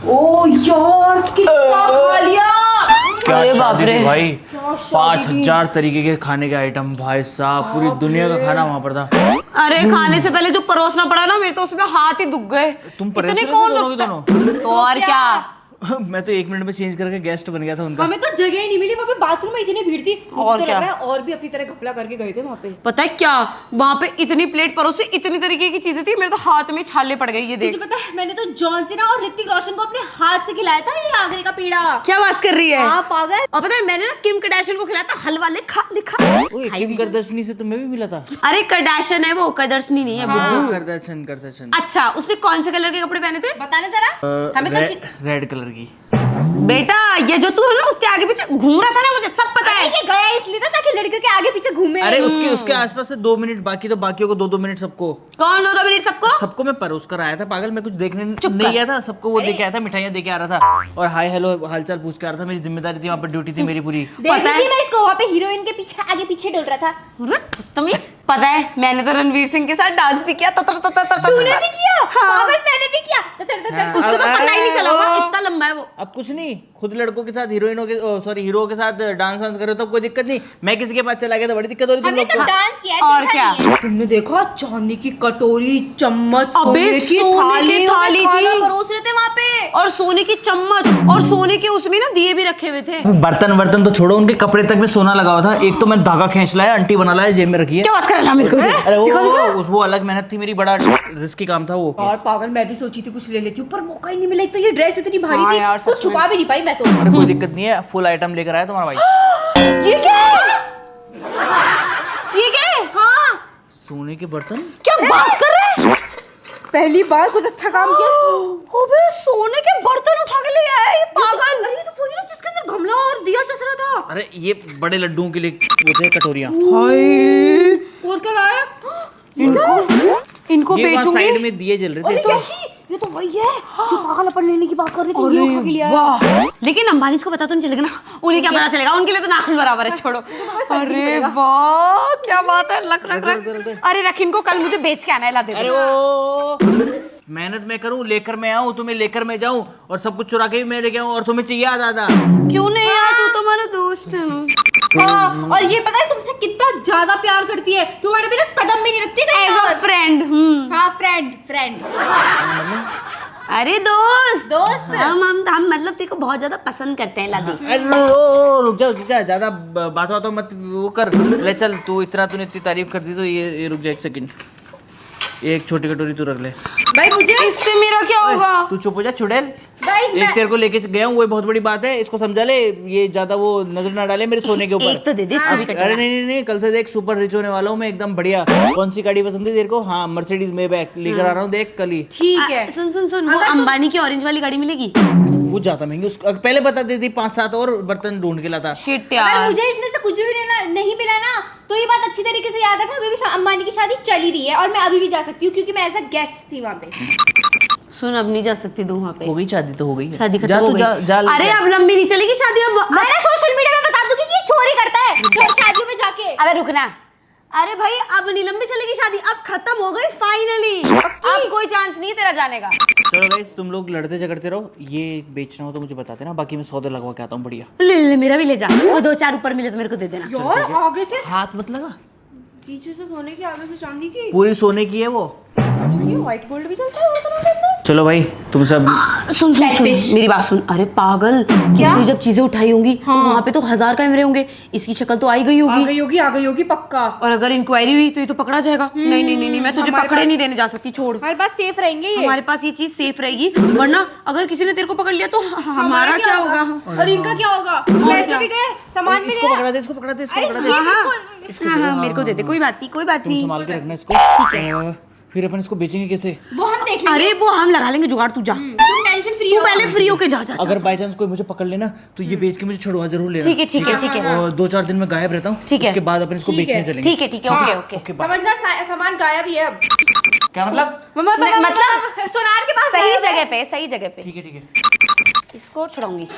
ओ यार कितना खा लिया। क्या शादी थी भाई, क्या शादी 5000 तरीके के खाने के आइटम भाई साहब, पूरी दुनिया का खाना वहाँ पर था। अरे खाने से पहले जो परोसना पड़ा ना, मेरे तो उसमें हाथ ही दुख गए। तुम परेश इतने हो कौन दोनों के रखता दोनों? है? तो और क्या। मैं तो 1 मिनट में चेंज करके गेस्ट बन गया था उनका। हमें तो जगह ही नहीं मिली, वहाँ पे बाथरूम में इतनी भीड़ थी। मुझे और तो क्या? लग रहा है और भी अपनी तरह घपला करके गए थे वहाँ पे। पता है क्या, वहाँ पे इतनी प्लेट परोसी, इतनी तरीके की चीजें थी, मेरे तो हाथ में छाले पड़ गई। ये देख, तुझे पता है मैंने तो जॉन सीना और ऋतिक रोशन को अपने हाथ से खिलाया था ये आगरे का पेड़ा। क्या बात कर रही है? हाँ पागल। और पता है मैंने ना किम कडाशियन को खिलाया था हलवा, ले खा लिखा। ओए, किम करदर्शनी से तुम्हें भी मिला था? अरे कडाशियन है वो, कदर्शनी नहीं है। बुद्धू। करदर्शन करदर्शन। अच्छा, उसने कौन से कलर के कपड़े पहने थे? बताना जरा। हमें तो रेड कलर की। बेटा ये जो तू है ना उसके आगे पीछे घूम रहा था ना, मुझे सब पता है। ये गया इसलिए था ताकि लड़कियों के आगे पीछे घूमे। अरे उसके आसपास से 2 मिनट बाकी, तो बाकियों को 2-2 मिनट सबको। कौन 2-2 मिनट सबको? सबको मैं परोस कर आया था पागल, मैं कुछ देखने नहीं गया था, सबको वो देके आया था, मिठाइयां देके आ रहा था और हाय हेलो हालचाल पूछ के आ रहा था। मेरी जिम्मेदारी थी, वहाँ पर ड्यूटी थी मेरी पूरी। देखती थी मैं इसको वहाँ पे हीरोइन के पीछे आगे पीछे डोल रहा था। तमीज। पता है मैंने तो रणवीर सिंह के साथ डांस भी किया। तूने भी किया? पागल मैंने भी किया। उसको तो पता ही नहीं चला होगा, इतना लंबा है वो। अब कुछ नहीं, खुद लड़कों के साथ हीरोइनों के सॉरी हीरो के साथ डांस वांस करो तो कोई दिक्कत नहीं। मैं किसी के पास चला गया तो बड़ी दिक्कत हो रही थी तुम हमने लोग तो को। डांस किया है, और देखा क्या? नहीं है? तुमने देखा चांदी की कटोरी, चम्मच, अबे सोने की सोने की थाली खाना थी। परोस रहे थे वहाँ पे। और सोने की चम्मच और सोने के उसमें ना दिए भी रखे हुए थे। बर्तन वर्तन तो छोड़ो, उनके कपड़े तक में सोना लगा हुआ था। एक तो मैं धागा खींच लाया, आंटी बना लाया, जेब में रखी है। क्या बात कर रहा है मेरे को? अरे वो अलग मेहनत थी मेरी, बड़ा रिस्की काम था वो। और पागल मैं भी सोची थी कुछ ले लेती हूँ पर मौका ही नहीं मिला। एक तो ये ड्रेस इतनी भारी हाँ थी यार, कुछ सच में। छुपा भी नहीं पाई मैं तो। अरे कोई दिक्कत नहीं है, फुल आइटम लेकर आया तुम्हारा भाई। ये क्या है? ये क्या है? हाँ सोने के बर्तन। क्या बात कर रहे हैं? पहली बार कुछ अच्छा काम किया। अबे सोने के बर्तन उठा के ले आया ये पागल। अरे ये तो वही ना जिसके अंदर गमला और दिया चस रहा था। अरे ये बड़े लड्डुओं के लिए वो थे कटोरियां। और क्या लाया? इनको ये वहाँ बेचूंगी। साइड में दिए जल रहे थे अरे इसमें। कैसी? ये तो वही है जो पागल अपन लेने की बात कर रही थी। ये उठा के लिया। वाह, लेकिन अंबानी को पता तो नहीं चलेगा ना। उन्हें क्या पता चलेगा, उनके लिए तो नाखून बराबर है। छोड़ो। अरे वाह क्या बात है। रख रख रख। अरे रख इनको, कल मुझे बेच के आना है। ला दे। अरे वो मेहनत मैं करूं, लेकर मैं आऊं, तुम्हें लेकर मैं जाऊं और सब कुछ चुरा के भी मैं लेके आऊं और तुम्हें चाहिए दादा। क्यों नहीं यार, तू तो मेरा दोस्त है। हाँ, और ये पता है तुमसे कितना ज्यादा प्यार करती है, तुम्हारे बिना कदम भी नहीं रखती एज अ फ्रेंड। हाँ फ्रेंड फ्रेंड। अरे दोस्त दोस्त। हम मतलब तेरे को बहुत ज्यादा पसंद करते हैं। लादी। अरे रुक जा, ज्यादा बात बात मत वो कर। ले चल, तू तूने इतनी तारीफ कर दी तो ये रुक जा 1 सेकंड। एक छोटी कटोरी तू रख ले। भाई मुझे इससे मेरा क्या होगा? तू चुप हो जा चुड़ैल। भाई एक तेरे को लेके गया हूँ, वो बहुत बड़ी बात है, इसको समझा ले। ये ज्यादा वो नजर ना डाले मेरे सोने के ऊपर। एक तो दे दे इसको भी कटोरा। अरे नहीं, कल से देख सुपर रिच होने वाला हूँ मैं एकदम बढ़िया। कौन सी गाड़ी पसंद है तेरे को? हाँ मर्सिडीज मेबैक लेकर आ रहा हूँ, देख कल ही। ठीक है। सुन वो अंबानी की ऑरेंज वाली गाड़ी मिलेगी? वो ज्यादा महंगी, उसको पहले बता देती 5-7 और बर्तन ढूंढ के लाता। शिट अगर यार। मुझे इसमें से कुछ भी नहीं मिला ना तो ये बात अच्छी तरीके से याद रखना, अभी भी अंबानी की शादी चल ही रही है और मैं अभी भी जा सकती हूँ क्योंकि मैं एज अ गेस्ट थी वहाँ पे। सुन अब नहीं जा सकती तू वहाँ पे। हो गई शादी तो हो गई है। शादी जा खत्म हो तू जा, गई। जा अरे अब लंबी नहीं चलेगी शादी। अब मैंने सोशल मीडिया में बता दूंगी कि ये चोरी करता है शादियों में जाके। अबे रुकना। अरे भाई अब नहीं लंबी चलेगी शादी, अब खत्म हो गई फाइनली। अब कोई चांस नहीं तेरा जाने का। चलो गाइस, तुम लोग लड़ते झगड़ते रहो, ये बेचना हो तो मुझे बता देना, बाकी मैं सौदे लगवा के आता हूँ बढ़िया। ले मेरा भी ले जा। वो 2-4 ऊपर मिले तो मेरे को दे देना। यार आगे से हाथ मत लगा, पीछे से सोने की, आगे से चांदी की। पूरी सोने की है वो। ये व्हाइट गोल्ड भी चलता है बर्तनों के अंदर। चलो भाई तुम सब सुन मेरी बात सुन। अरे पागल, किसने जब चीजें उठाई होंगी तो वहाँ पे तो 1000 कैमरे होंगे। इसकी शक्ल तो आई गई होगी। आ गई होगी पक्का। और अगर इंक्वायरी हुई तो ये तो पकड़ा जाएगा। नहीं मैं तुझे पकड़े नहीं देने जा सकती। छोड़, हमारे पास सेफ रहेंगे ये। हमारे पास ये चीज सेफ रहेगी, वरना अगर किसी ने तेरे को पकड़ लिया तो हमारा क्या होगा? और इनका क्या होगा? पैसे भी गए, सामान भी इसको गया। पकड़ा दे, इसको पकड़ा दे, इसको पकड़ा दे। हाँ, मेरे को दे दे, कोई बात तुम नहीं। संभाल के रखना इसको। फिर अपन इसको बेचेंगे कैसे? वो हम देख लेंगे। अरे वो हम लगा लेंगे जुगाड़, तू जा। तुम टेंशन फ्री तू हो। पहले फ्री होके जा। अगर बाय चांस कोई मुझे पकड़ लेना तो ये बेच के मुझे छुड़वा जरूर लेना। ठीक है। और 2-4 दिन में गायब रहता हूँ, ठीक है। उसके बाद अपन इसको बेचने चलेंगे। ठीक है, ओके। समझना सामान गायब ही है अब। क्या मतलब? मतलब सोनार के पास सही गायब है। जगह पे। ठीक है इसको छुड़ाऊंगी।